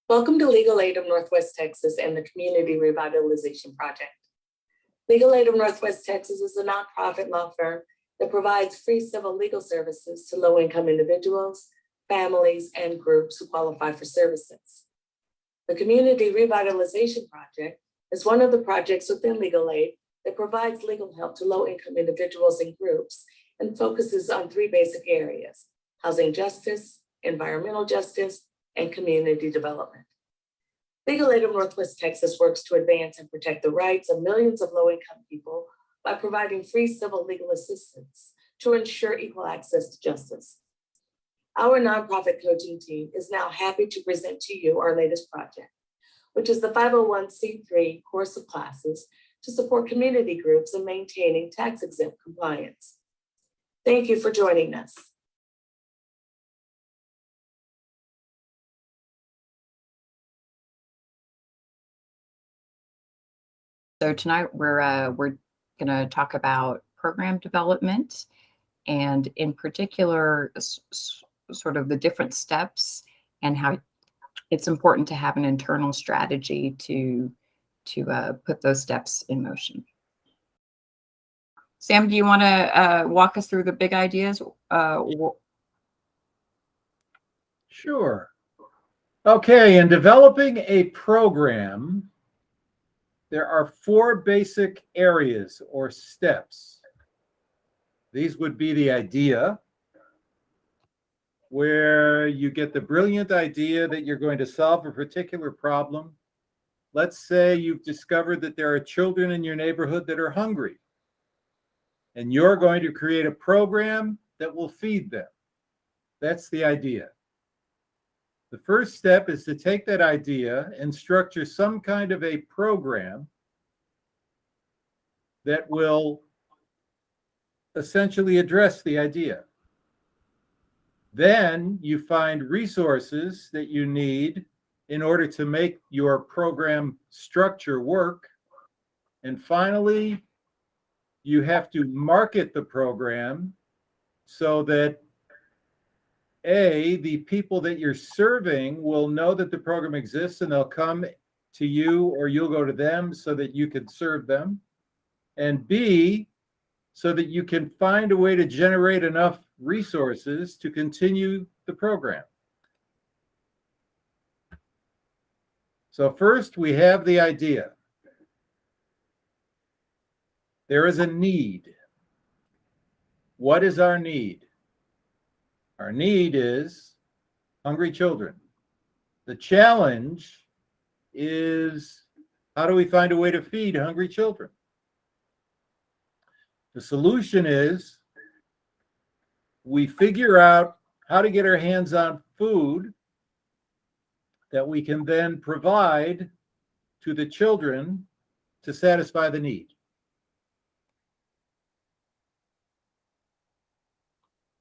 Welcome to Legal Aid of Northwest Texas and the Community Revitalization Project. Legal Aid of Northwest Texas is a nonprofit law firm that provides free civil legal services to low-income individuals, families, and groups who qualify for services. The Community Revitalization Project is one of the projects within Legal Aid that provides legal help to low-income individuals and groups and focuses on three basic areas: housing justice, environmental justice, and community development. Legal Aid of Northwest Texas works to advance and protect the rights of millions of low-income people by providing free civil legal assistance to ensure equal access to justice. Our nonprofit coaching team is now happy to present to you our latest project, which is the 501c3 course of classes to support community groups in maintaining tax-exempt compliance. Thank you for joining us. So tonight we're going to talk about program development, and in particular, sort of the different steps and how it's important to have an internal strategy to put those steps in motion. Sam, do you want to walk us through the big ideas? Sure. Okay, in developing a program, there are four basic areas or steps. These would be the idea, where you get the brilliant idea that you're going to solve a particular problem. Let's say you've discovered that there are children in your neighborhood that are hungry, and you're going to create a program that will feed them. That's the idea. The first step is to take that idea and structure some kind of a program that will essentially address the idea. Then you find resources that you need in order to make your program structure work. And finally, you have to market the program so that the people that you're serving will know that the program exists and they'll come to you or you'll go to them so that you can serve them. And B, so that you can find a way to generate enough resources to continue the program. So first, we have the idea. There is a need. What is our need? Our need is hungry children. The challenge is, how do we find a way to feed hungry children? The solution is we figure out how to get our hands on food that we can then provide to the children to satisfy the need.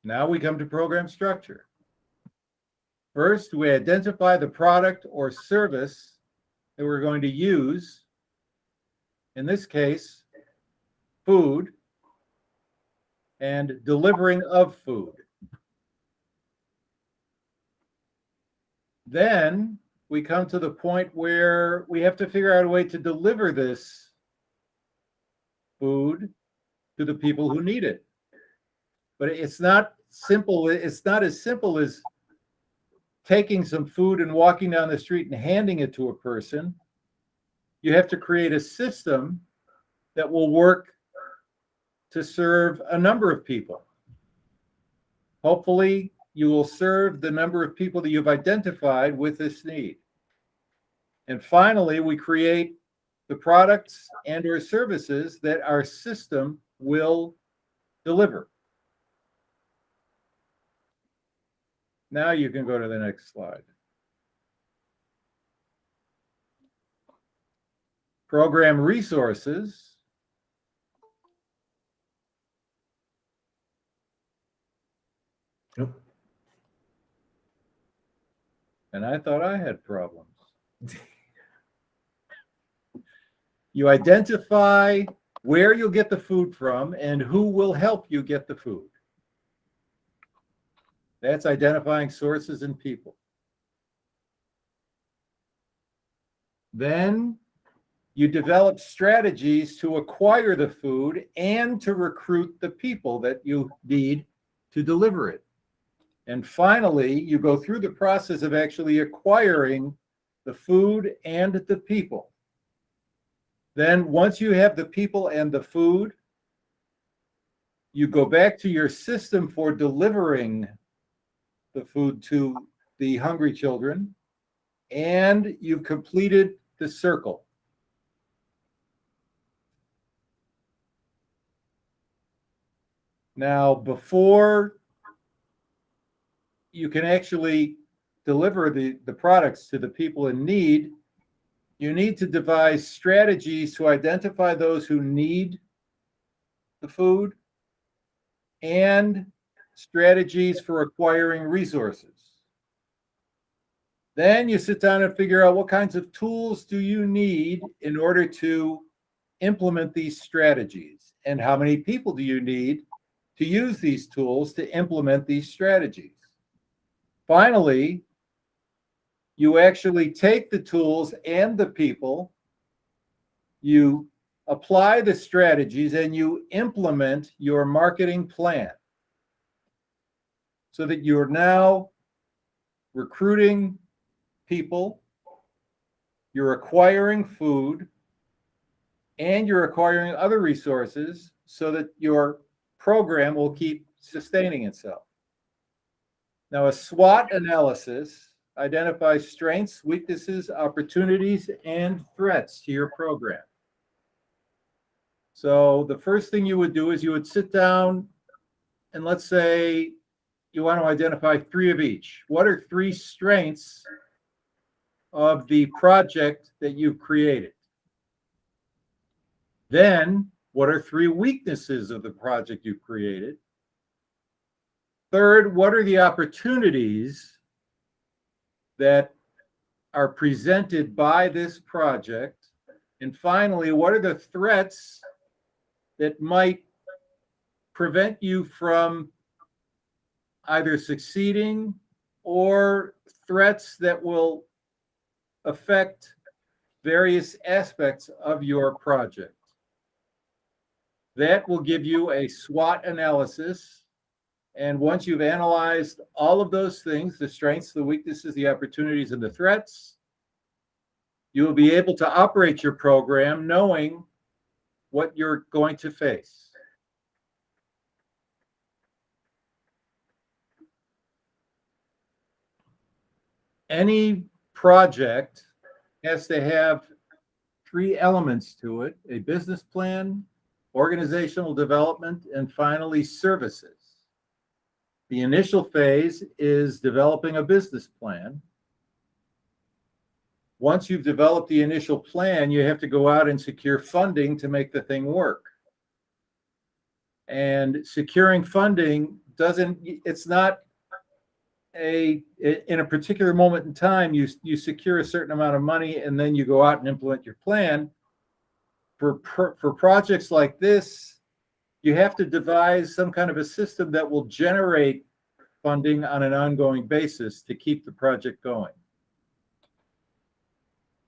Now we come to program structure. First, we identify the product or service that we're going to use. In this case, food and delivering of food. Then we come to the point where we have to figure out a way to deliver this food to the people who need it. But it's not simple. It's not as simple as taking some food and walking down the street and handing it to a person. You have to create a system that will work to serve a number of people. Hopefully, you will serve the number of people that you've identified with this need. And finally, we create the products and or services that our system will deliver. Now you can go to the next slide. Program resources. Nope. And I thought I had problems. You identify where you'll get the food from and who will help you get the food. That's identifying sources and people. Then you develop strategies to acquire the food and to recruit the people that you need to deliver it. And finally, you go through the process of actually acquiring the food and the people. Then once you have the people and the food, you go back to your system for delivering the food to the hungry children, and you've completed the circle. Now, before you can actually deliver the products to the people in need, you need to devise strategies to identify those who need the food and strategies for acquiring resources. Then you sit down and figure out what kinds of tools do you need in order to implement these strategies, and how many people do you need to use these tools to implement these strategies. Finally, you actually take the tools and the people, you apply the strategies, and you implement your marketing plan so that you're now recruiting people, you're acquiring food, and you're acquiring other resources so that your program will keep sustaining itself. Now, a SWOT analysis identifies strengths, weaknesses, opportunities, and threats to your program. So the first thing you would do is you would sit down and, let's say you want to identify 3 of each. What are 3 strengths of the project that you've created? Then, what are 3 weaknesses of the project you've created? Third, what are the opportunities that are presented by this project? And finally, what are the threats that might prevent you from either succeeding, or threats that will affect various aspects of your project? That will give you a SWOT analysis. And once you've analyzed all of those things, the strengths, the weaknesses, the opportunities, and the threats, you will be able to operate your program knowing what you're going to face. Any project has to have 3 elements to it: a business plan, organizational development, and finally services. The initial phase is developing a business plan. Once you've developed the initial plan, you have to go out and secure funding to make the thing work. And securing funding it's not in a particular moment in time, you secure a certain amount of money and then you go out and implement your plan. For projects like this, you have to devise some kind of a system that will generate funding on an ongoing basis to keep the project going.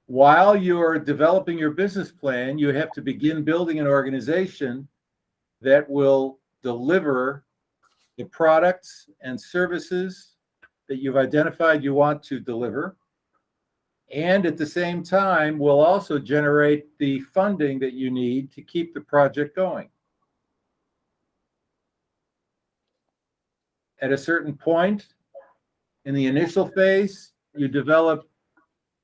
While you're developing your business plan, you have to begin building an organization that will deliver the products and services that you've identified you want to deliver, and at the same time will also generate the funding that you need to keep the project going. At a certain point in the initial phase, you develop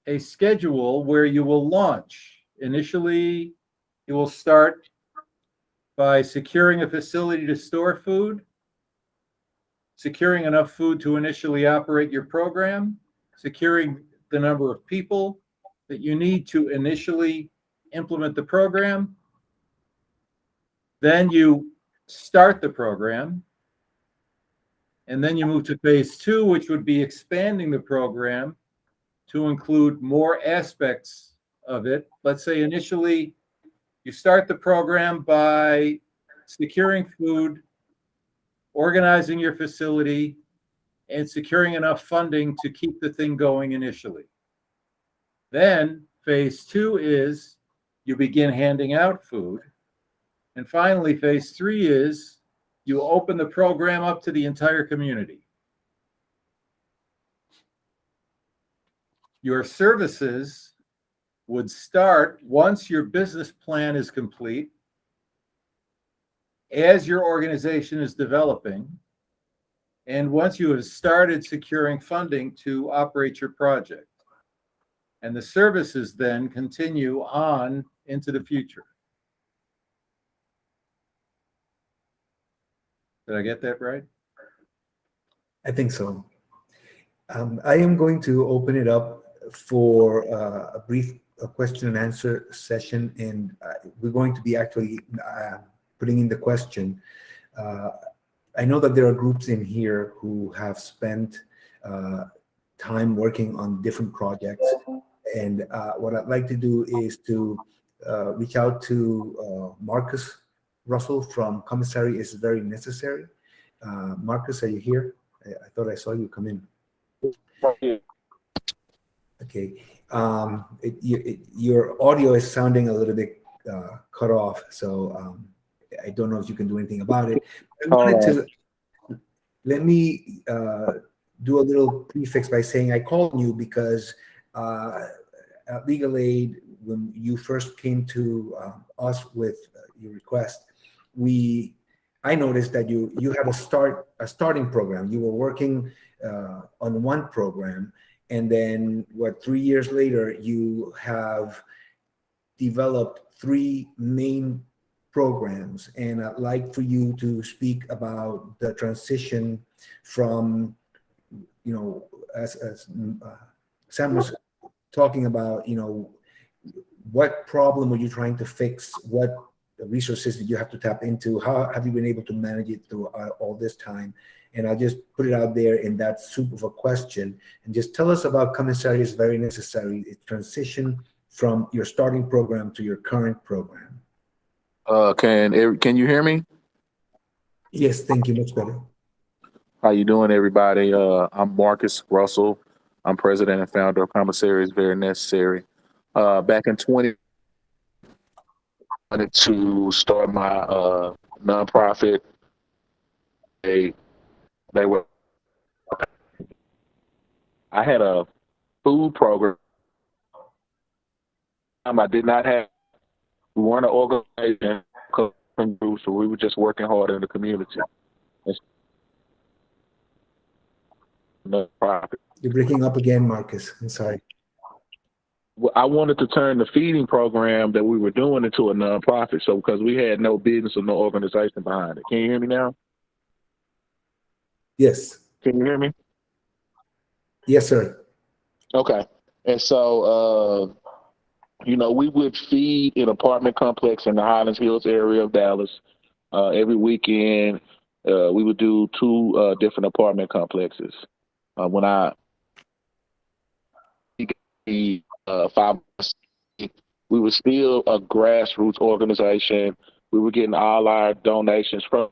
a schedule where you will launch. Initially, you will start by securing a facility to store food, securing enough food to initially operate your program, securing the number of people that you need to initially implement the program. Then you start the program, and then you move to phase 2, which would be expanding the program to include more aspects of it. Let's say initially you start the program by securing food, organizing your facility, and securing enough funding to keep the thing going initially. Then Phase 2 is you begin handing out food. And finally, phase 3 is you open the program up to the entire community. Your services would start once your business plan is complete, as your organization is developing, and once you have started securing funding to operate your project. And the services then continue on into the future. Did I get that right? I think so. I am going to open it up for a brief question and answer session, and we're going to be actually putting in the question. I know that there are groups in here who have spent time working on different projects, and what I'd like to do is to reach out to Marcus Russell from Commissary is Very Necessary. Marcus, are you here? I thought I saw you come in. Okay. Your audio is sounding a little bit cut off, so I don't know if you can do anything about it. Let me do a little prefix by saying I called you because at Legal Aid, when you first came to us with your request, I noticed that you had a starting program. You were working on one program, and then 3 years later, you have developed 3 main programs. And I'd like for you to speak about the transition from, as Sam was talking about, what problem were you trying to fix? What resources did you have to tap into? How have you been able to manage it through all this time? And I'll just put it out there in that soup of a question, and just tell us about Commissary is Very Necessary. It's transition from your starting program to your current program. Can you hear me? Yes, thank you. Much better. How you doing, everybody? I'm Marcus Russell. I'm president and founder of Commissary is Very Necessary. Back in 2020, I wanted to start my nonprofit. I had a food program. I did not have. We weren't an organization, so we were just working hard in the community. Nonprofit. You're breaking up again, Marcus. I'm sorry. I wanted to turn the feeding program that we were doing into a nonprofit. So because we had no business or no organization behind it. Can you hear me now? Yes. Can you hear me? Yes, sir. Okay. And so, we would feed an apartment complex in the Highlands Hills area of Dallas. Every weekend, we would do 2 different apartment complexes. When I the 5, we were still a grassroots organization. We were getting all our donations from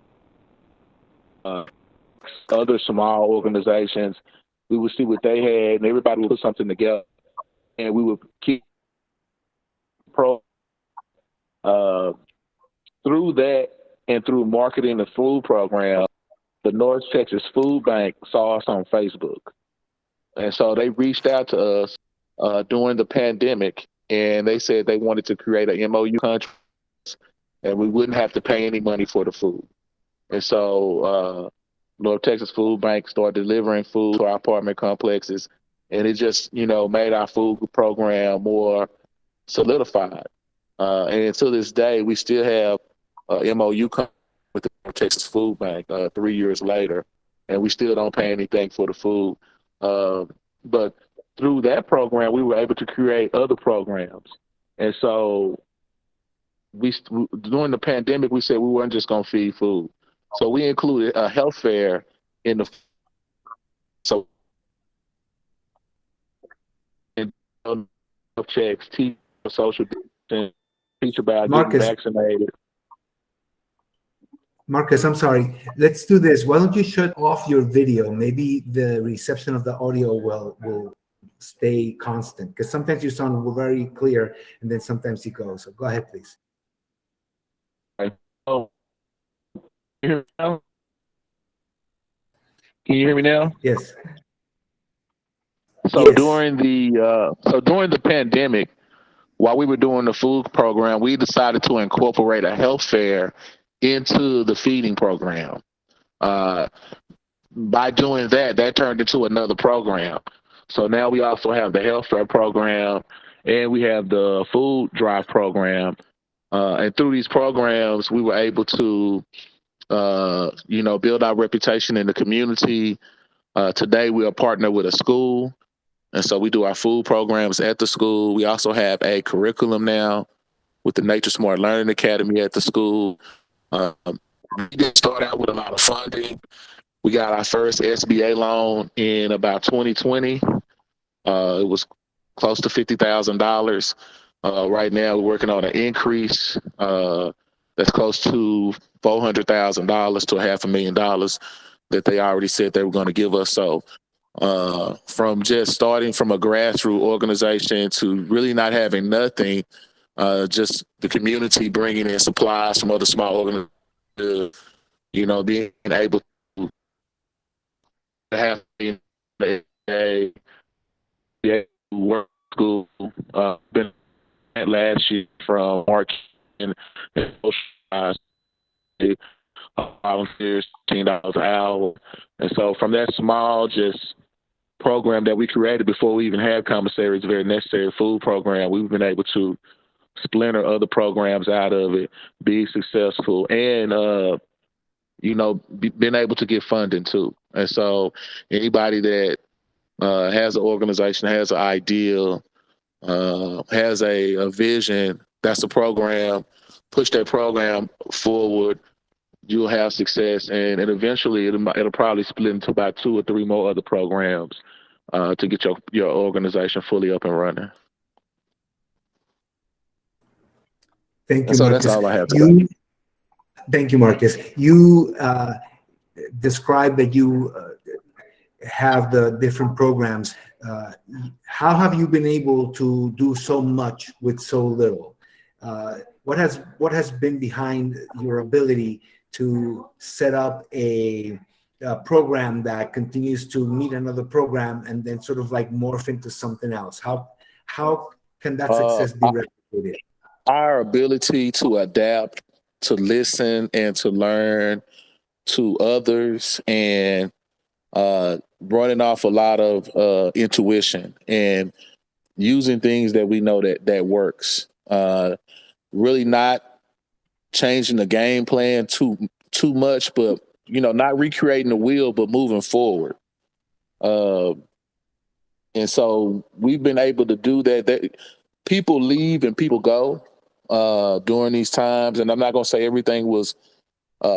other small organizations. We would see what they had, and everybody would put something together, and we would keep through that and through marketing the food program. The North Texas Food Bank saw us on Facebook, and so they reached out to us during the pandemic, and they said they wanted to create an MOU contract, and we wouldn't have to pay any money for the food. And so North Texas Food Bank started delivering food to our apartment complexes, and it just, made our food program more solidified. And to this day, we still have a MOU with the North Texas Food Bank 3 years later, and we still don't pay anything for the food. But through that program, we were able to create other programs. And so during the pandemic, we said we weren't just going to feed food. So we included a health fair in the checks, teach social distancing, teach about getting vaccinated. Marcus, I'm sorry. Let's do this. Why don't you shut off your video? Maybe the reception of the audio will stay constant? Because sometimes you sound very clear, and then sometimes you go. So go ahead, please. Oh, you hear me now? Can you hear me now? Yes. So Yes. during the pandemic, while we were doing the food program, we decided to incorporate a health fair into the feeding program. Uh, by doing that, that turned into another program. So now we also have the health fair program, and we have the food drive program. And through these programs, we were able to, build our reputation in the community. Today, we are partnered with a school, and so we do our food programs at the school. We also have a curriculum now with the Nature Smart Learning Academy at the school. Um, we didn't start out with a lot of funding. We got our first SBA loan in about 2020. It was close to $50,000. Right now, we're working on an increase that's close to $400,000 to $500,000 that they already said they were going to give us. So from just starting from a grassroots organization to really not having nothing, just the community bringing in supplies from other small organizations, being able to have a work school, been last year from March and socialized volunteers $15 an hour. And so from that small just program that we created before we even had commissaries, very necessary food program, we've been able to splinter other programs out of it, be successful, and been able to get funding too. And so anybody that has an organization, has an idea, has a vision, that's a program, push that program forward, you'll have success, and eventually it'll probably split into about 2 or 3 more other programs to get your organization fully up and running. Thank you, And so Marcus. that's all I have today. Thank you, Marcus. You described that you have the different programs. How have you been able to do so much with so little? What has been behind your ability to set up a program that continues to meet another program and then sort of like morph into something else? How can that success be replicated? Our ability to adapt, to listen, and to learn to others, and running off a lot of intuition and using things that we know that works. Really not changing the game plan too much, but not recreating the wheel, but moving forward. And so we've been able to do that. People leave and people go during these times, and I'm not going to say everything was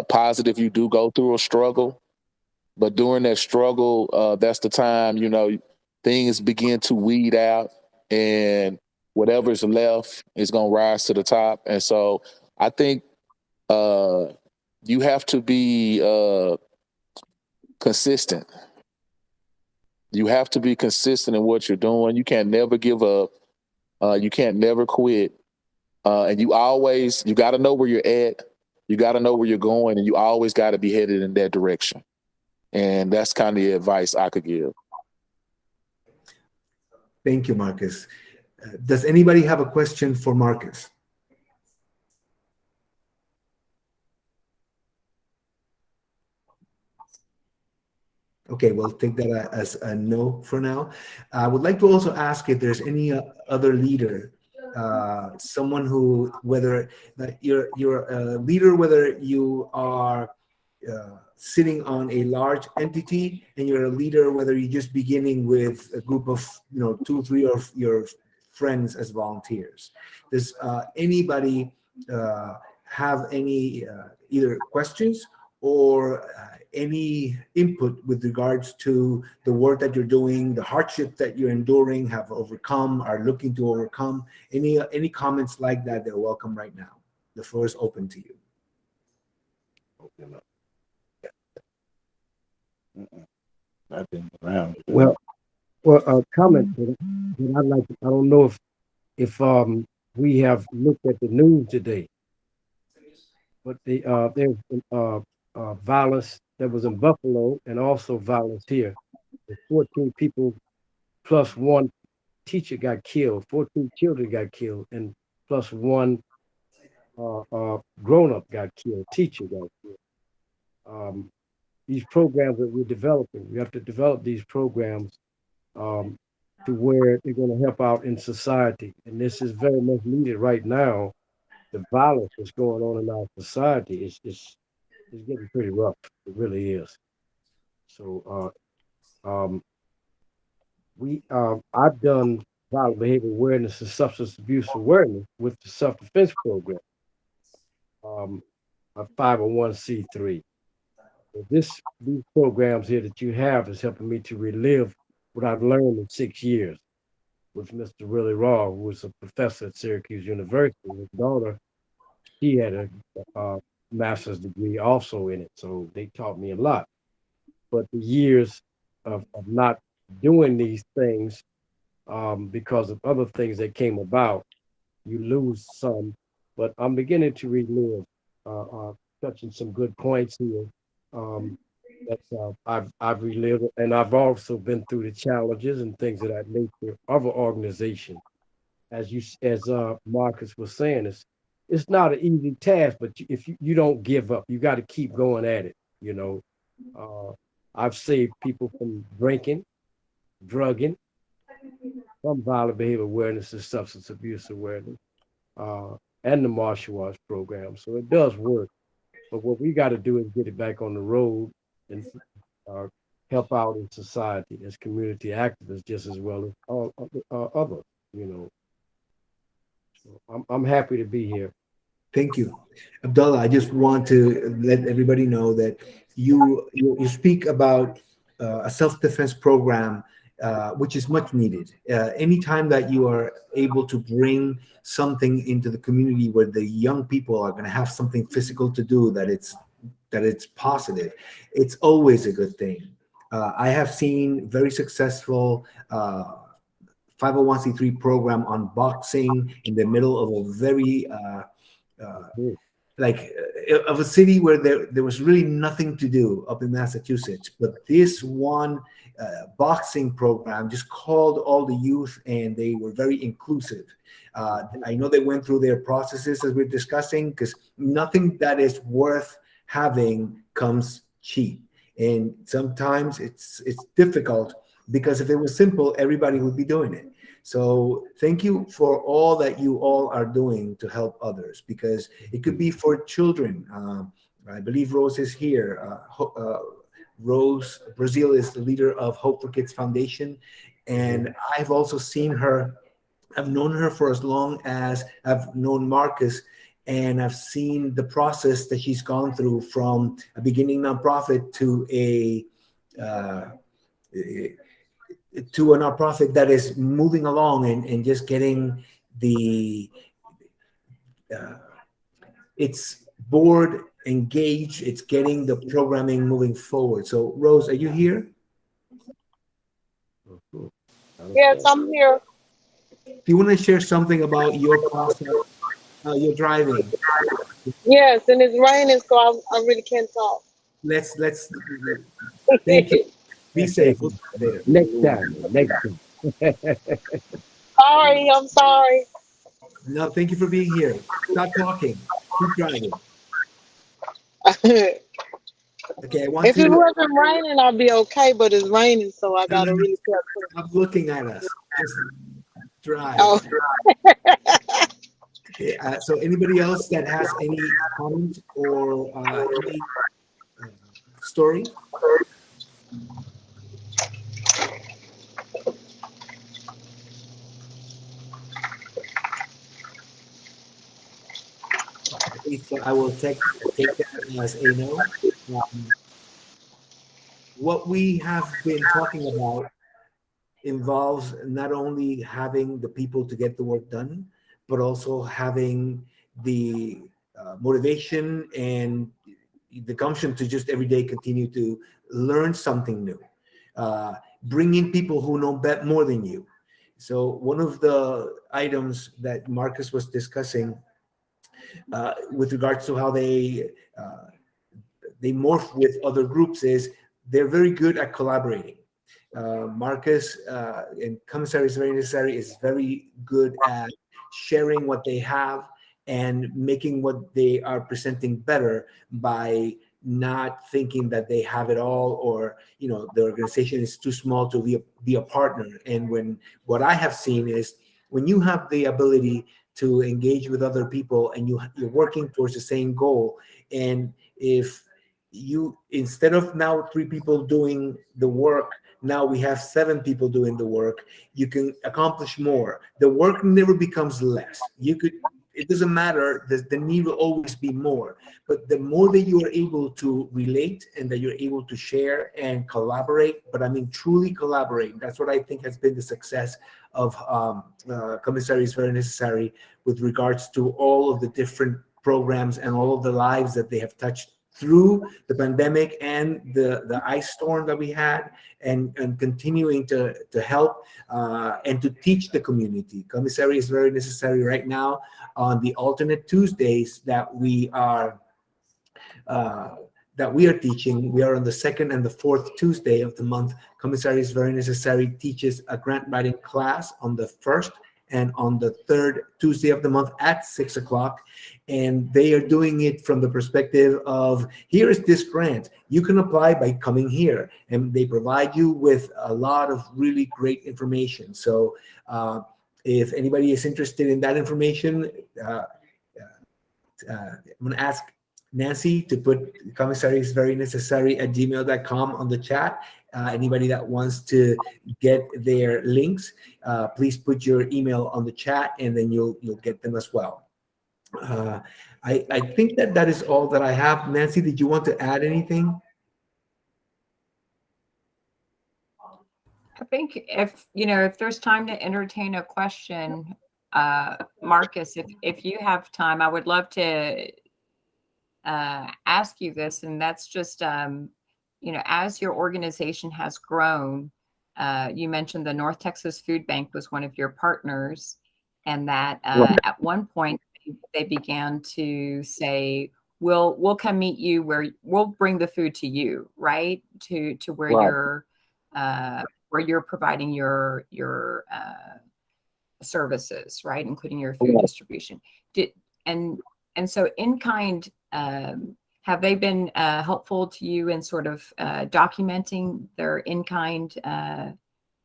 positive. You do go through a struggle, but during that struggle, that's the time things begin to weed out, and whatever's left is going to rise to the top. And so I think you have to be consistent. You have to be consistent in what you're doing. You can't never give up. You can't never quit. And you got to know where you're at. You got to know where you're going, and you always got to be headed in that direction. And that's kind of the advice I could give. Thank you, Marcus. Does anybody have a question for Marcus? Okay, we'll take that as a no for now. I would like to also ask if there's any other leader, someone who, whether you're a leader, whether you are sitting on a large entity, and you're a leader, whether you're just beginning with a group of 2, 3 of your friends as volunteers. Does anybody have any either questions or any input with regards to the work that you're doing, the hardship that you're enduring, have overcome, are looking to overcome? Any comments like that, they're welcome right now. The floor is open to you. I've been around. Well, Well, a comment that I'd like. I don't know if we have looked at the news today, but there's violence that was in Buffalo and also violence here. The 14 people plus one teacher got killed. 14 children got killed, and plus one grown up got killed. Teacher got killed. Um, these programs that we're developing, we have to develop these programs um, to where they're going to help out in society. And this is very much needed right now. The violence that's going on in our society is getting pretty rough. It really is. So I've done violent behavior awareness and substance abuse awareness with the self defense program, a 501c3. So these programs here that you have is helping me to relive what I've learned in 6 years with Mr. Willie Raw, who was a professor at Syracuse University. His daughter, she had a master's degree also in it, so they taught me a lot. But the years of not doing these things because of other things that came about, you lose some. But I'm beginning to relive, touching some good points here. Um, that I've relived, and I've also been through the challenges and things of that nature of an organization. As Marcus was saying, it's not an easy task, but if you don't give up, you got to keep going at it. You know, uh, I've saved people from drinking, drugging, from violent behavior awareness and substance abuse awareness, uh, and the martial arts program. So it does work. But what we got to do is get it back on the road and uh, help out in society as community activists, just as well as all others. You know, so I'm happy to be here. Thank you. Abdullah, I just want to let everybody know that you speak about a self-defense program, which is much needed. Anytime that you are able to bring something into the community where the young people are going to have something physical to do, that it's positive, it's always a good thing. I have seen very successful 501c3 program on boxing in the middle of a very of a city where there was really nothing to do up in Massachusetts. But this one boxing program just called all the youth, and they were very inclusive. I know they went through their processes as we're discussing, because nothing that is worth having comes cheap. And sometimes it's difficult, because if it was simple, everybody would be doing it. So thank you for all that you all are doing to help others, because it could be for children. I believe Rose is here. Rose Brazil is the leader of Hope for Kids Foundation. And I've also seen her. I've known her for as long as I've known Marcus, and I've seen the process that she's gone through from a beginning nonprofit to a nonprofit that is moving along and just getting its board engaged. It's getting the programming moving forward. So Rose, are you here? Yes, I'm here. Do you want to share something about your process, your driving? Yes, and it's raining, so I really can't talk. Let's thank you. Be safe. We'll talk later. Next time. Sorry, I'm sorry. No, thank you for being here. Stop talking. Keep driving. Okay, I want If it to. wasn't raining, I'd be okay, but it's raining, so I gotta really pay attention. Stop looking at us. Just drive. Oh. Okay, so anybody else that has any comment or any story? Okay, so I will take that as a no. What we have been talking about involves not only having the people to get the work done, but also having the motivation and the gumption to just every day continue to learn something new. bring in people who know more than you. So one of the items that Marcus was discussing with regards to how they morph with other groups is they're very good at collaborating. Marcus and Commissary is Very Necessary is very good at sharing what they have and making what they are presenting better by not thinking that they have it all, or the organization is too small to be a partner. And what I have seen is when you have the ability to engage with other people and you're working towards the same goal, and if you, instead of now 3 people doing the work, now we have 7 people doing the work, you can accomplish more. The work never becomes less. It doesn't matter, the need will always be more. But the more that you are able to relate and that you're able to share and collaborate, but I mean truly collaborate, that's what I think has been the success of Commissary is Very Necessary with regards to all of the different programs and all of the lives that they have touched through the pandemic and the ice storm that we had, and continuing to help and to teach the community. Commissary is Very Necessary right now on the alternate Tuesdays that we are teaching. We are on the 2nd and the 4th Tuesday of the month. Commissary is Very Necessary teaches a grant writing class on the 1st and on the 3rd Tuesday of the month at 6 o'clock. And they are doing it from the perspective of, here is this grant. You can apply by coming here. And they provide you with a lot of really great information. So if anybody is interested in that information, I'm going to ask Nancy to put Commissary is Very Necessary at gmail.com on the chat. Anybody that wants to get their links, please put your email on the chat, and then you'll get them as well. I think that is all that I have. Nancy, did you want to add anything? I think if there's time to entertain a question, Marcus, if you have time, I would love to ask you this, and that's just as your organization has grown, you mentioned the North Texas Food Bank was one of your partners, and that at one point they began to say, we'll come meet you where we'll bring the food to you, right? To where you're providing your services, right? Including your food distribution. So in kind, have they been helpful to you in sort of documenting their in-kind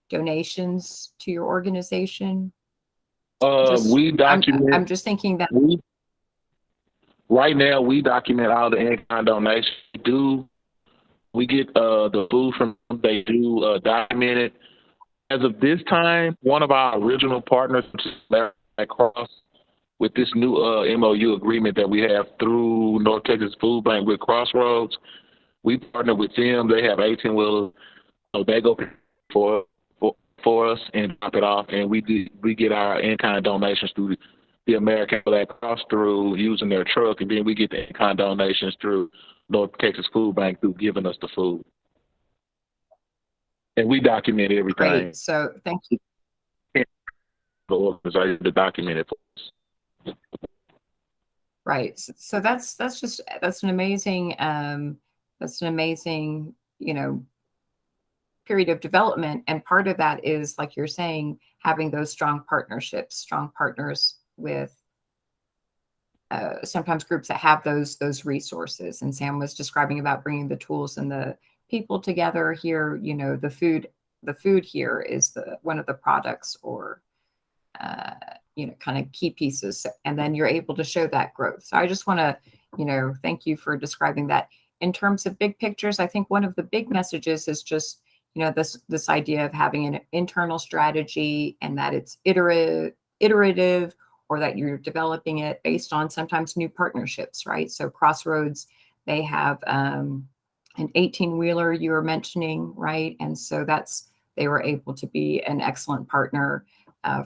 donations to your organization? We document. I'm just thinking that right now we document all the in-kind donations. We get the food from them. They do document it. As of this time, one of our original partners, Cross, with this new MOU agreement that we have through North Texas Food Bank with Crossroads, we partner with them. They have 18-wheelers, so they go for us and drop it off, and we get our in-kind donations through the American Red Cross through using their truck, and then we get the in-kind donations through North Texas Food Bank through giving us the food. And we document everything. Great. So thank you. The organization to document it for us. Right. So that's an amazing period of development. And part of that is, like you're saying, having those strong partnerships, strong partners with sometimes groups that have those resources. And Sam was describing about bringing the tools and the people together here. The food here is one of the products or kind of key pieces, and then you're able to show that growth. So I just want to, thank you for describing that. In terms of big pictures, I think one of the big messages is just, this idea of having an internal strategy and that it's iterative, or that you're developing it based on sometimes new partnerships, right? So Crossroads, they have an 18-wheeler you were mentioning, right? And so they were able to be an excellent partner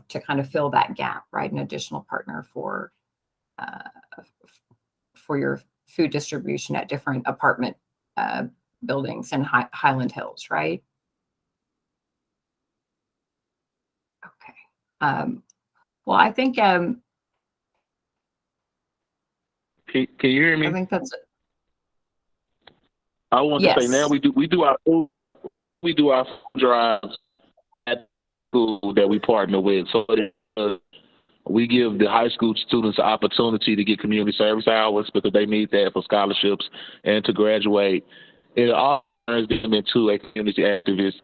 to kind of fill that gap, right? An additional partner for your food distribution at different apartment buildings in Highland Hills, right? Well, I think Can you hear me? I think that's I want to say now yes. we do our food drives at school that we partner with. So we give the high school students the opportunity to get community service hours because they need that for scholarships and to graduate. It all turns them into a community activist.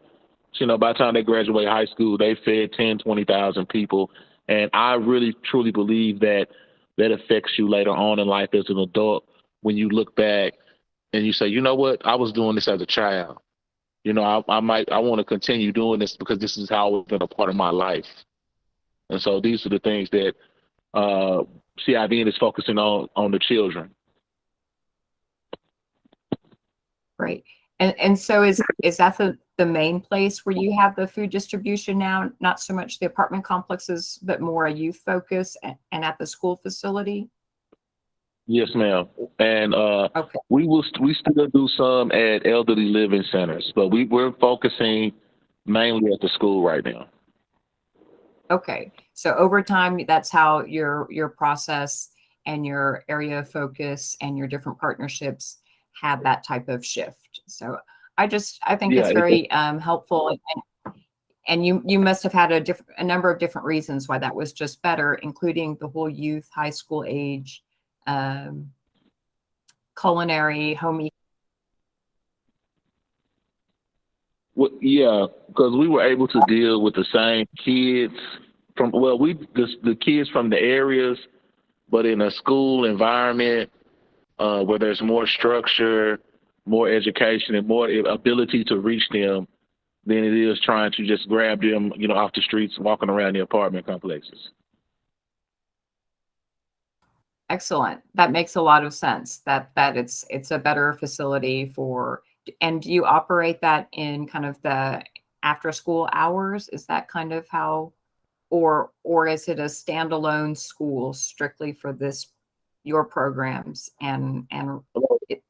So, by the time they graduate high school, they fed 10, 20,000 people. And I really, truly believe that affects you later on in life as an adult when you look back and you say, you know what, I was doing this as a child. I want to continue doing this because this is how it's been a part of my life. And so these are the things that CIVN is focusing on the children. Great. And so is that the main place where you have the food distribution now? Not so much the apartment complexes, but more a youth focus and at the school facility? Yes, ma'am. And Okay. we still do some at elderly living centers, but we're focusing mainly at the school right now. Okay. So over time, that's how your process and your area of focus and your different partnerships have that type of shift. So I think Yeah, it's very helpful. And you must have had a number of different reasons why that was just better, including the whole youth, high school age, culinary, home. Well, yeah, because we were able to deal with the same kids the kids from the areas, but in a school environment where there's more structure, more education, and more ability to reach them than it is trying to just grab them, off the streets, walking around the apartment complexes. Excellent. That makes a lot of sense. That it's a better facility for. And do you operate that in kind of the after school hours? Is that kind of how, or is it a standalone school strictly for your programs and it,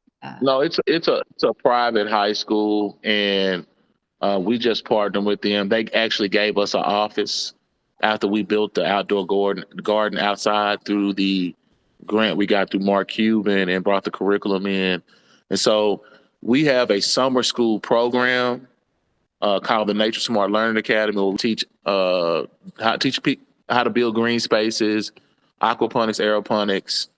No, it's a private high school, and we just partnered with them. They actually gave us an office after we built the outdoor garden outside through the grant we got through Mark Cuban and brought the curriculum in. And so we have a summer school program called the Nature Smart Learning Academy, where we teach how to build green spaces, aquaponics, aeroponics,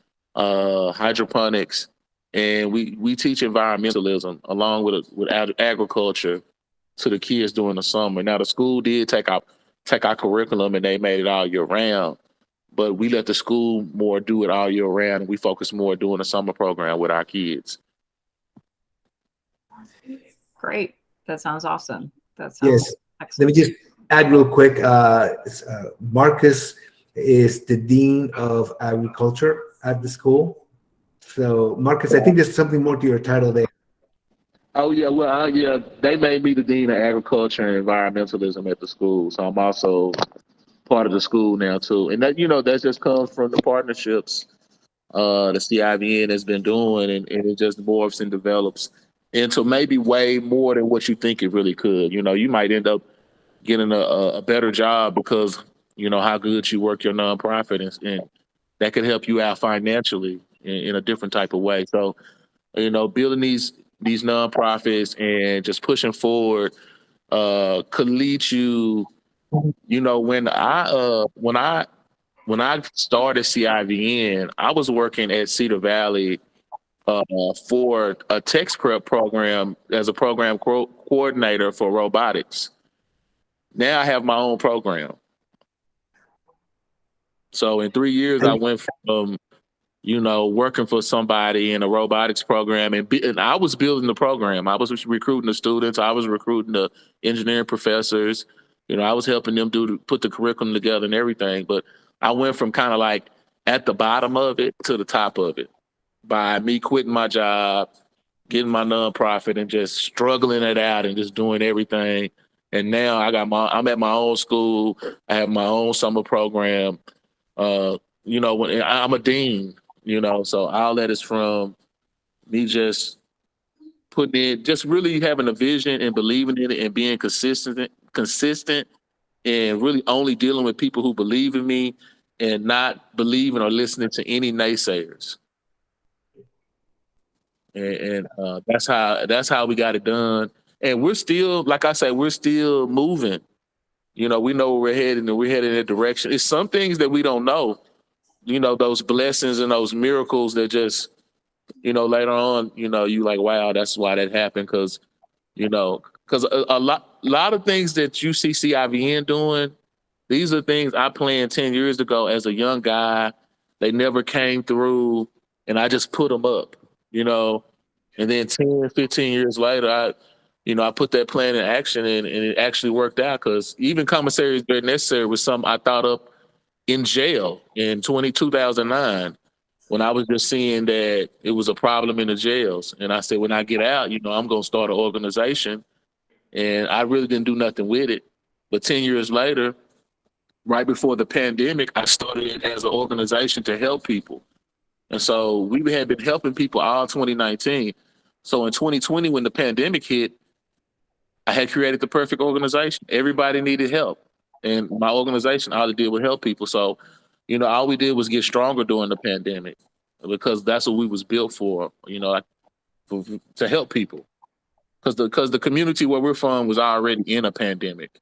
hydroponics, and we teach environmentalism along with agriculture to the kids during the summer. Now the school did take our curriculum and they made it all year round, but we let the school more do it all year round, and we focus more doing the summer program with our kids. Great. That sounds awesome. That sounds Yes. Let excellent. me just add real quick. Marcus is the Dean of Agriculture at the school. So, Marcus, I think there's something more to your title there. Oh yeah, well yeah, they made me the Dean of Agriculture and Environmentalism at the school, so I'm also part of the school now too. And that just comes from the partnerships the CIVN has been doing, and it just morphs and develops into maybe way more than what you think it really could. You might end up getting a better job because how good you work your nonprofit, and that could help you out financially in a different type of way. So building these nonprofits and just pushing forward could lead you. When I started CIVN, I was working at Cedar Valley for a text prep program as a program coordinator for robotics. Now I have my own program. So in 3 years, I went from working for somebody in a robotics program, and I was building the program. I was recruiting the students. I was recruiting the engineering professors. I was helping them put the curriculum together and everything. But I went from kind of like at the bottom of it to the top of it by me quitting my job, getting my nonprofit, and just struggling it out and just doing everything. And now I'm at my own school. I have my own summer program. When I'm a dean, so all that is from me just putting in, just really having a vision and believing in it and being consistent and really only dealing with people who believe in me and not believing or listening to any naysayers. And that's how we got it done. And we're still, like I say, we're still moving. You know, we know where we're heading, and we're heading in that direction. It's some things that we don't know. You know, those blessings and those miracles that just, you know, later on, you know, you like, wow, that's why that happened. Because, you know, because a lot of things that you see CIVN doing, these are things I planned 10 years ago as a young guy. They never came through, and I just put them up, you know. And then 10, 15 years later, I put that plan in action, and it actually worked out, because even commissaries very necessary was something I thought up in jail in 2009, when I was just seeing that it was a problem in the jails. And I said, when I get out, you know, I'm going to start an organization. And I really didn't do nothing with it. But 10 years later, right before the pandemic, I started it as an organization to help people. And so we had been helping people all 2019. So in 2020, when the pandemic hit, I had created the perfect organization. Everybody needed help. And my organization, all it did was help people. So, you know, all we did was get stronger during the pandemic, because that's what we was built for, you know, to help people. Because the community where we're from was already in a pandemic.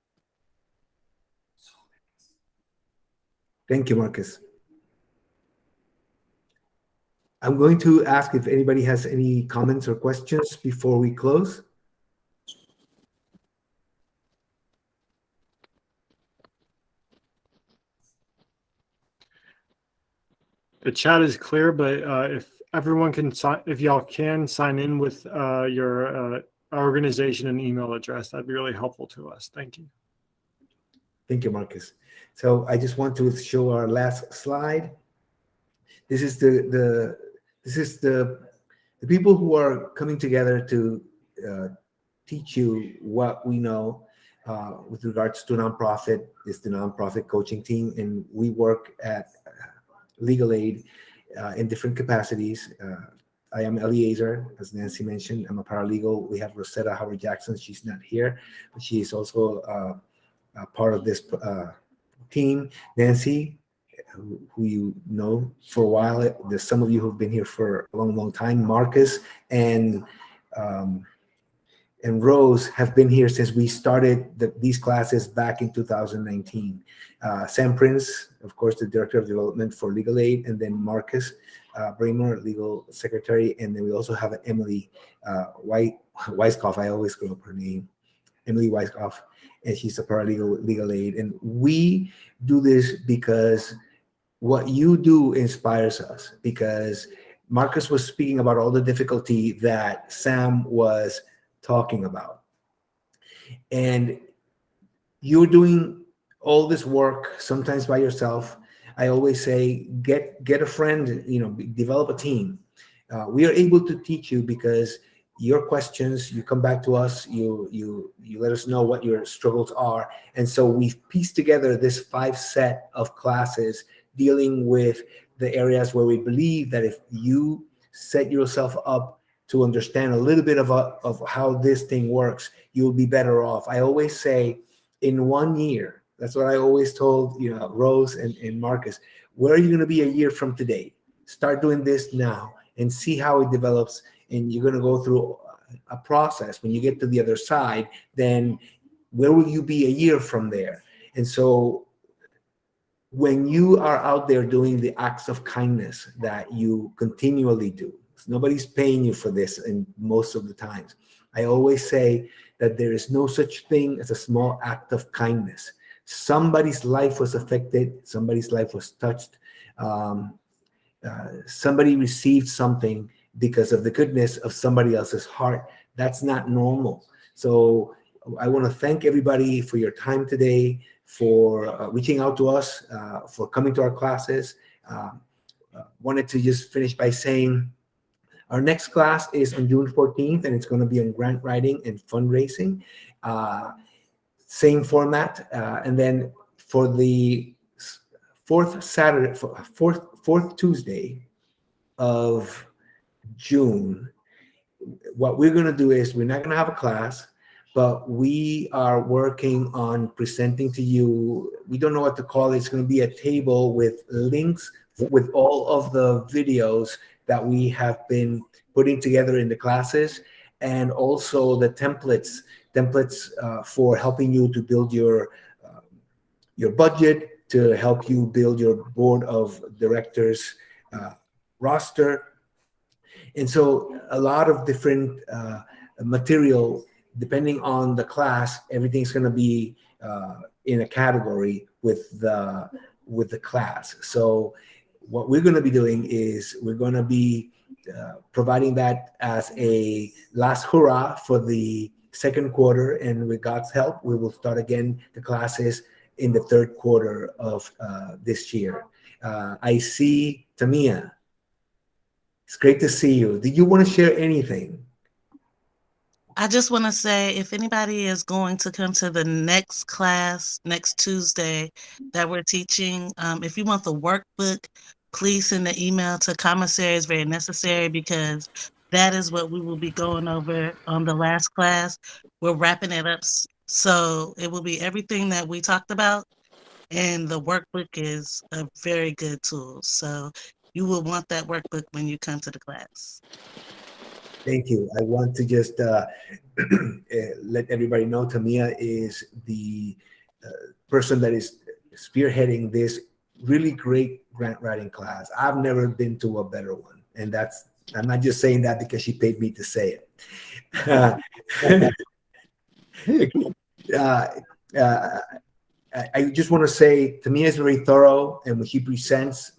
Thank you, Marcus. I'm going to ask if anybody has any comments or questions before we close. The chat is clear, but if everyone can sign, if y'all can sign in with your organization and email address, that'd be really helpful to us. Thank you. Thank you, Marcus. So I just want to show our last slide. This is the people who are coming together to teach you what we know with regards to nonprofit. Is the nonprofit coaching team, and we work at legal aid in different capacities. I am Eliezer, as Nancy mentioned. I'm a paralegal. We have Rosetta Howard-Jackson. She's not here, but she is also a part of this team. Nancy, who you know for a while. There's some of you who've been here for a long, long time. Marcus and Rose have been here since we started these classes back in 2019. Sam Prince, of course, the Director of Development for Legal Aid, and then Marcus Bramer, Legal Secretary, and then we also have Emily Weiskopf. I always screw up her name. Emily Weiskopf, and she's a paralegal legal aid. And we do this because what you do inspires us, because Marcus was speaking about all the difficulty that Sam was talking about. And you're doing all this work, sometimes by yourself. I always say, get a friend, develop a team. We are able to teach you because your questions, you come back to us, you let us know what your struggles are. And so we've pieced together this 5 set of classes dealing with the areas where we believe that if you set yourself up to understand a little bit of how this thing works, you'll be better off. I always say, in 1 year, that's what I always told Rose and Marcus, where are you going to be a year from today? Start doing this now and see how it develops. And you're going to go through a process. When you get to the other side, then where will you be a year from there? And so when you are out there doing the acts of kindness that you continually do, nobody's paying you for this, and most of the times, I always say that there is no such thing as a small act of kindness. Somebody's life was affected. Somebody's life was touched. Somebody received something because of the goodness of somebody else's heart. That's not normal. So I want to thank everybody for your time today, for reaching out to us, for coming to our classes. Wanted to just finish by saying our next class is on June 14th, and it's going to be on grant writing and fundraising. Same format. And then for the fourth Tuesday of June, what we're going to do is we're not going to have a class, but we are working on presenting to you. We don't know what to call it. It's going to be a table with links with all of the videos that we have been putting together in the classes, and also the templates for helping you to build your budget, to help you build your board of directors roster. And so a lot of different material, depending on the class, everything's going to be in a category with the class. So what we're going to be doing is we're going to be providing that as a last hurrah for the second quarter, and with God's help, we will start again the classes in the third quarter of this year. I see Tamia. It's great to see you. Did you want to share anything? I just want to say, if anybody is going to come to the next class next Tuesday that we're teaching, if you want the workbook, please send an email to commissary. It's very necessary, because that is what we will be going over on the last class. We're wrapping it up, so it will be everything that we talked about, and the workbook is a very good tool. So you will want that workbook when you come to the class. Thank you. I want to just let everybody know Tamia is the person that is spearheading this really great grant writing class. I've never been to a better one. And I'm not just saying that because she paid me to say it. I just want to say Tamia is very thorough, and when she presents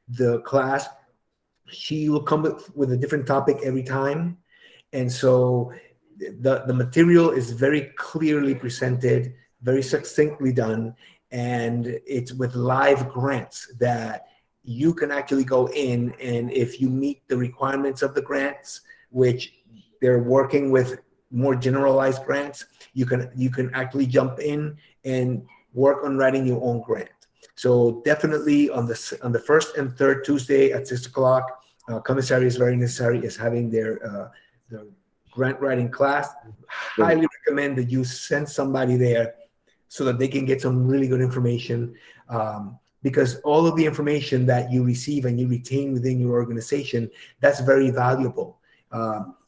the class, she will come with a different topic every time. And so the material is very clearly presented, very succinctly done, and it's with live grants that you can actually go in, and if you meet the requirements of the grants, which they're working with more generalized grants, you can actually jump in and work on writing your own grant. So definitely on the first and third Tuesday at 6 o'clock, Commissary is very necessary is having their grant writing class. Highly recommend that you send somebody there so that they can get some really good information, because all of the information that you receive and you retain within your organization, that's very valuable.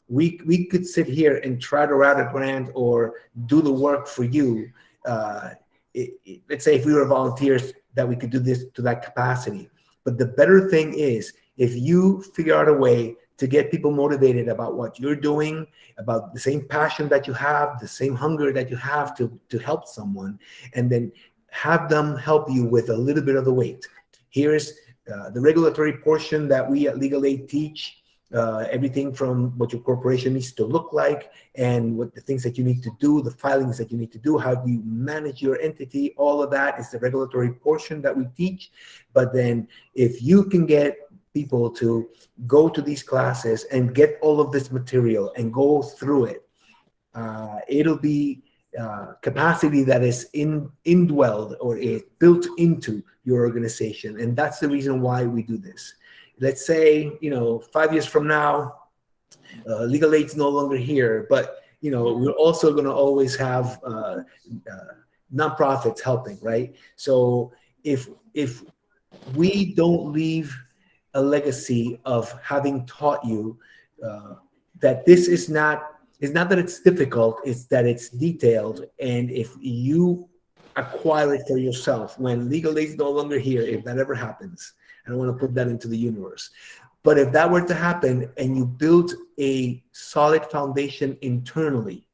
We could sit here and try to write a grant or do the work for you. Let's say if we were volunteers, that we could do this to that capacity. But the better thing is, if you figure out a way to get people motivated about what you're doing, about the same passion that you have, the same hunger that you have to help someone, and then have them help you with a little bit of the weight. Here's the regulatory portion that we at Legal Aid teach, everything from what your corporation needs to look like and what the things that you need to do, the filings that you need to do, how do you manage your entity, all of that is the regulatory portion that we teach. But then if you can get people to go to these classes and get all of this material and go through it, it'll be capacity that is indwelled or is built into your organization. And that's the reason why we do this. Let's say, 5 years from now, Legal Aid's no longer here, but, we're also going to always have nonprofits helping, right? So if we don't leave a legacy of having taught you that this is not, it's not that it's difficult, it's that it's detailed. And if you acquire it for yourself, when Legal Aid is no longer here, if that ever happens, I don't want to put that into the universe, but if that were to happen and you build a solid foundation internally,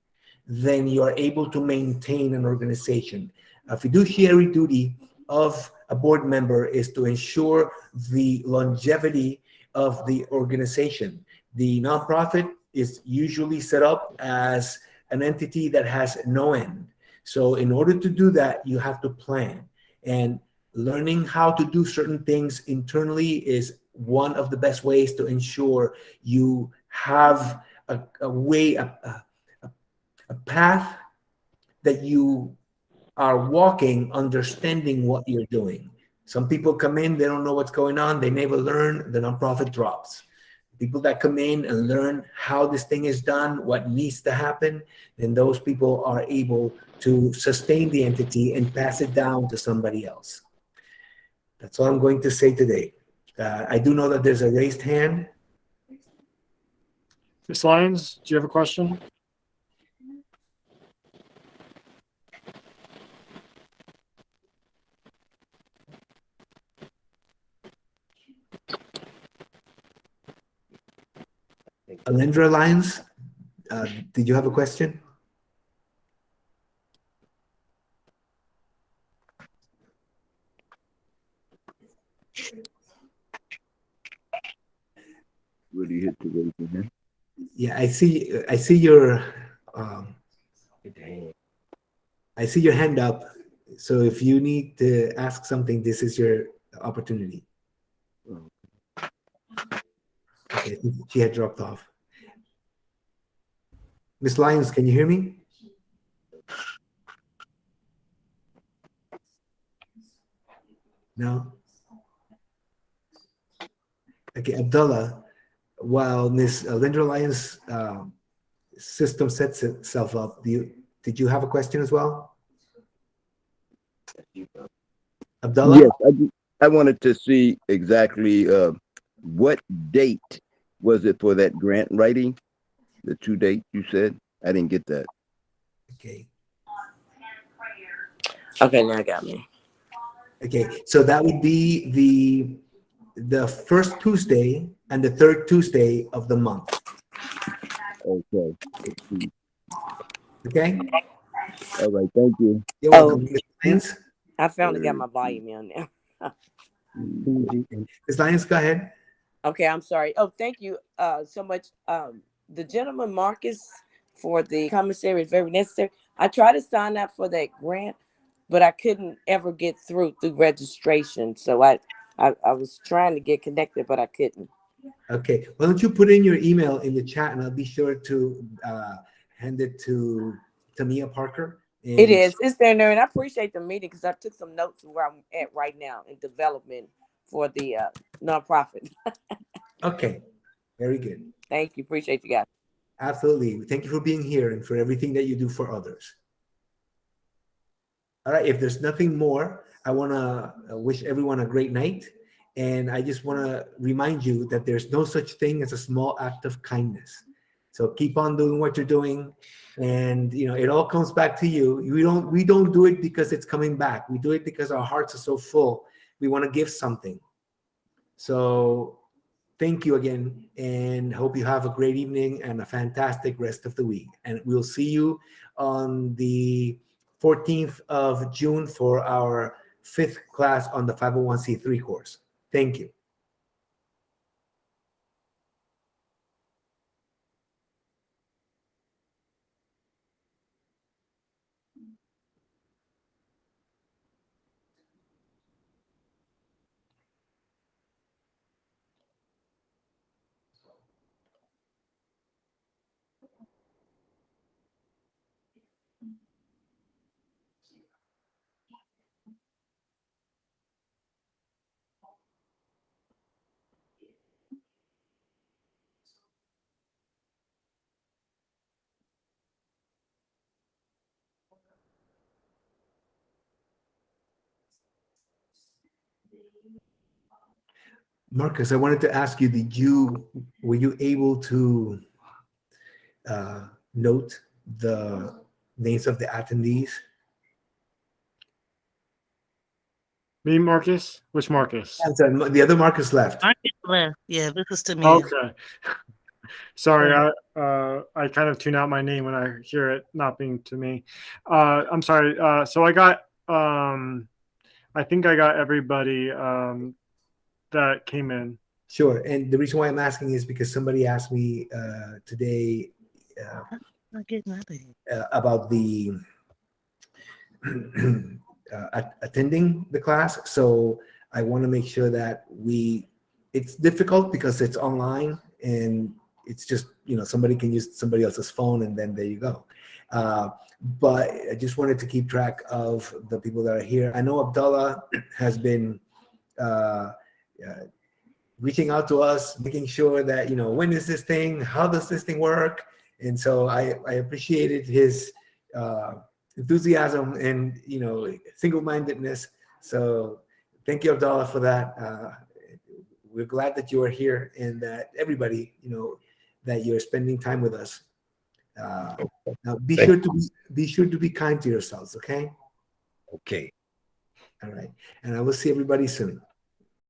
then you are able to maintain an organization. A fiduciary duty of a board member is to ensure the longevity of the organization. The nonprofit is usually set up as an entity that has no end. So in order to do that, you have to plan. And learning how to do certain things internally is one of the best ways to ensure you have a way, a path that you are walking, understanding what you're doing. Some people come in, they don't know what's going on, they never learn, the nonprofit drops. people that come in and learn how this thing is done, what needs to happen, then those people are able to sustain the entity and pass it down to somebody else. That's all I'm going to say today. I do know that there's a raised hand. Ms. Lyons, do you have a question? Alendra Lyons, did you have a question? Where do you hit the raise your hand? Yeah, I see your I see your hand up. So if you need to ask something, this is your opportunity. Okay, I think she had dropped off. Miss Lyons, can you hear me? No? Okay, Abdullah, while Miss Linda Lyons' system sets itself up, did you have a question as well? Abdullah? Yes, I wanted to see exactly what date was it for that grant writing? The 2 date you said? I didn't get that. Okay. Okay, now I got me. Okay, so that would be the first Tuesday and the third Tuesday of the month. Okay. Okay? All right, thank you. You're welcome. Ms. Lyons? I finally got my volume on now. Ms. Lyons, go ahead. Okay, I'm sorry. Oh, thank you so much. The gentleman Marcus for the commissary is very necessary. I tried to sign up for that grant, but I couldn't ever get through registration. So I was trying to get connected, but I couldn't. Okay, why don't you put in your email in the chat, and I'll be sure to hand it to Tamia Parker. It is. It's there, and I appreciate the meeting because I took some notes where I'm at right now in development for the nonprofit. Okay, very good. Thank you. Appreciate you guys. Absolutely. Thank you for being here and for everything that you do for others. All right, if there's nothing more, I want to wish everyone a great night. And I just want to remind you that there's no such thing as a small act of kindness. So keep on doing what you're doing. And it all comes back to you. We don't do it because it's coming back. We do it because our hearts are so full. We want to give something. So thank you again, and hope you have a great evening and a fantastic rest of the week. And we'll see you on the 14th of June for our 5th class on the 501c3 course. Thank you. Marcus, I wanted to ask you, were you able to note the names of the attendees? Me, Marcus? Which Marcus? I'm sorry, the other Marcus left. Marcus left. Yeah, this is to me. Okay. Sorry, I kind of tune out my name when I hear it not being to me. I'm sorry. So I got, I think I got everybody that came in. Sure. And the reason why I'm asking is because somebody asked me today about the attending the class. So I want to make sure that it's difficult because it's online and it's just, somebody can use somebody else's phone and then there you go. But I just wanted to keep track of the people that are here. I know Abdullah has been reaching out to us, making sure that, when is this thing? How does this thing work? And so I appreciated his enthusiasm and, single-mindedness. So thank you, Abdallah, for that. We're glad that you are here and that everybody, that you're spending time with us. Now be sure to be kind to yourselves, okay? Okay. All right. And I will see everybody soon.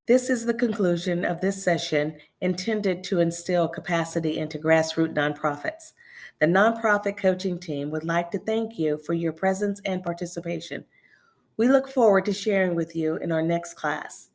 This is the conclusion of this session intended to instill capacity into grassroots nonprofits. The nonprofit coaching team would like to thank you for your presence and participation. We look forward to sharing with you in our next class.